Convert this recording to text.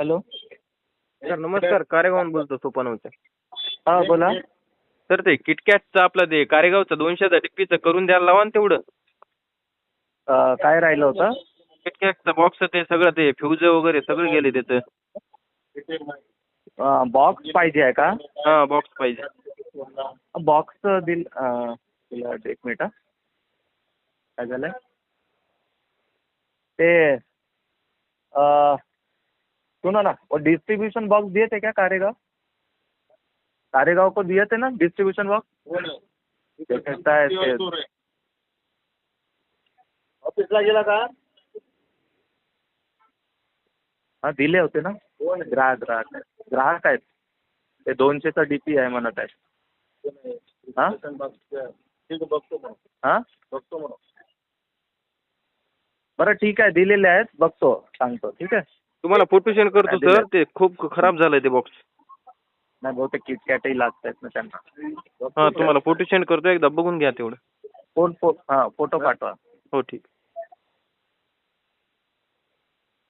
Hello. Sir नमस्कार, कारेगावहून बोलतो सोपानवच्या. हा बोला. सर ते किटकॅटचं आपलं ते कारेगावचं 200 टिप्पीचं करून द्यायला लावा ना तेवढं. काय राहिलं होतं? किटकॅटचं बॉक्स ते सगळं ते फ्यूज वगैरे सगळं गेले त्याचं. बॉक्स पाहिजे आहे का? हां बॉक्स पाहिजे. बॉक्स एक मिनिट. काय झालं ते सुनो ना, वो डिस्ट्रीब्यूशन बॉक्स दिए थे क्या कारेगाव को दिए थे ना डिस्ट्रीब्यूशन बॉक्स? कैसा है ते? ऑफिसला गेला का? हा दिले होते ना. ग्राहक आहेत ते. 200चा डीपी आहे म्हणत आहे. हां हां बरं ठीक आहे, दिलेले आहेत, बघतो सांगतो. ठीक आहे. तुम्हाला फोटो सेंड करतो सर. ते खूप खराब झालंय ते बॉक्स. नाही बहुतेक किटकॅटही लागत आहेत ना त्यांना. हां तुम्हाला फोटो सेंड करतो, एकदा बघून घ्या तेवढं. फोटो पाठवा. हो ठीक.